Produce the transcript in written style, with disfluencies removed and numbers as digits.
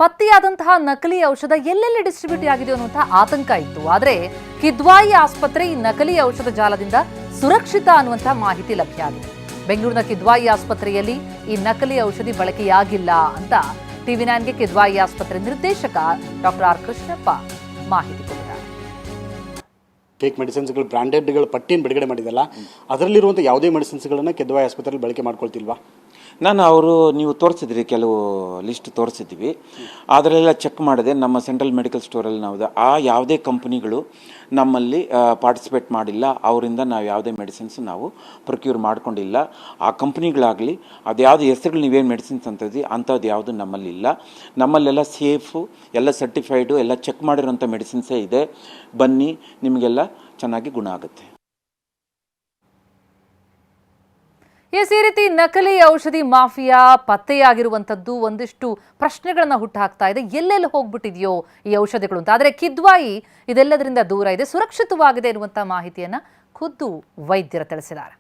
ಪತ್ತೆಯಾದಂತಹ ನಕಲಿ ಔಷಧ ಎಲ್ಲೆಲ್ಲಿ ಡಿಸ್ಟ್ರಿಬ್ಯೂಟ್ ಆಗಿದೆ ಅನ್ನುವಂತಹ ಆತಂಕ ಇತ್ತು. ಆದರೆ ಕಿದ್ವಾಯಿ ಆಸ್ಪತ್ರೆ ಈ ನಕಲಿ ಔಷಧ ಜಾಲದಿಂದ ಸುರಕ್ಷಿತ ಅನ್ನುವಂತಹ ಮಾಹಿತಿ ಲಭ್ಯ ಆಗಿದೆ. ಬೆಂಗಳೂರಿನ ಕಿದ್ವಾಯಿ ಆಸ್ಪತ್ರೆಯಲ್ಲಿ ಈ ನಕಲಿ ಔಷಧಿ ಬಳಕೆಯಾಗಿಲ್ಲ ಅಂತ TV9ಗೆ ಕಿದ್ವಾಯಿ ಆಸ್ಪತ್ರೆ ನಿರ್ದೇಶಕ ಡಾಕ್ಟರ್ ಆರ್ ಕೃಷ್ಣಪ್ಪ ಮಾಹಿತಿ ಕೊಟ್ಟಿದ್ದಾರೆ. ಫೇಕ್ ಮೆಡಿಸಿನ್ಸ್ಗಳು ಬ್ರಾಂಡೆಡ್ಗಳ ಪಟ್ಟಿಯನ್ನು ಬಿಡುಗಡೆ ಮಾಡಿದಲ್ಲ, ಅದರಲ್ಲಿರುವಂಥ ಯಾವುದೇ ಮೆಡಿಸಿನ್ಸ್ಗಳನ್ನು ಕಿದ್ವಾಯಿ ಆಸ್ಪತ್ರೆಯಲ್ಲಿ ಬಳಕೆ ಮಾಡ್ಕೊಳ್ತಿಲ್ವಾ? ಅವರು ನೀವು ತೋರಿಸಿದ್ರಿ, ಕೆಲವು ಲಿಸ್ಟ್ ತೋರಿಸಿದ್ವಿ, ಅದರೆಲ್ಲ ಚೆಕ್ ಮಾಡಿದೆ. ನಮ್ಮ ಸೆಂಟ್ರಲ್ ಮೆಡಿಕಲ್ ಸ್ಟೋರಲ್ಲಿ ನಾವು ಯಾವುದೇ ಕಂಪ್ನಿಗಳು ನಮ್ಮಲ್ಲಿ ಪಾರ್ಟಿಸಿಪೇಟ್ ಮಾಡಿಲ್ಲ, ಅವರಿಂದ ನಾವು ಯಾವುದೇ ಮೆಡಿಸಿನ್ಸ್ ನಾವು ಪ್ರೊಕ್ಯೂರ್ ಮಾಡ್ಕೊಂಡಿಲ್ಲ. ಆ ಕಂಪ್ನಿಗಳಾಗಲಿ ಅದು ಯಾವುದು ಹೆಸರುಗಳು ನೀವೇನು ಮೆಡಿಸಿನ್ಸ್ ಅಂತದ್ವಿ ಅಂಥದ್ದು ಯಾವುದು ನಮ್ಮಲ್ಲಿ ಇಲ್ಲ. ನಮ್ಮಲ್ಲೆಲ್ಲ ಸೇಫು, ಎಲ್ಲ ಸರ್ಟಿಫೈಡು, ಎಲ್ಲ ಚೆಕ್ ಮಾಡಿರೋಂಥ ಮೆಡಿಸಿನ್ಸೇ ಇದೆ. ಬನ್ನಿ, ನಿಮಗೆಲ್ಲ ಚೆನ್ನಾಗಿ ಗುಣ ಆಗುತ್ತೆ. ಈ ರೀತಿ ನಕಲಿ ಔಷಧಿ ಮಾಫಿಯಾ ಪತ್ತೆಯಾಗಿರುವಂತದ್ದು ಒಂದಿಷ್ಟು ಪ್ರಶ್ನೆಗಳನ್ನ ಹುಟ್ಟುಹಾಕ್ತಾ ಇದೆ. ಎಲ್ಲೆಲ್ಲಿ ಹೋಗ್ಬಿಟ್ಟಿದೆಯೋ ಈ ಔಷಧಿಗಳು ಅಂತ. ಆದರೆ ಕಿದ್ವಾಯಿ ಇದೆಲ್ಲದರಿಂದ ದೂರ ಇದೆ, ಸುರಕ್ಷಿತವಾಗಿದೆ ಎನ್ನುವಂತ ಮಾಹಿತಿಯನ್ನ ಖುದ್ದು ವೈದ್ಯರು ತಿಳಿಸಿದ್ದಾರೆ.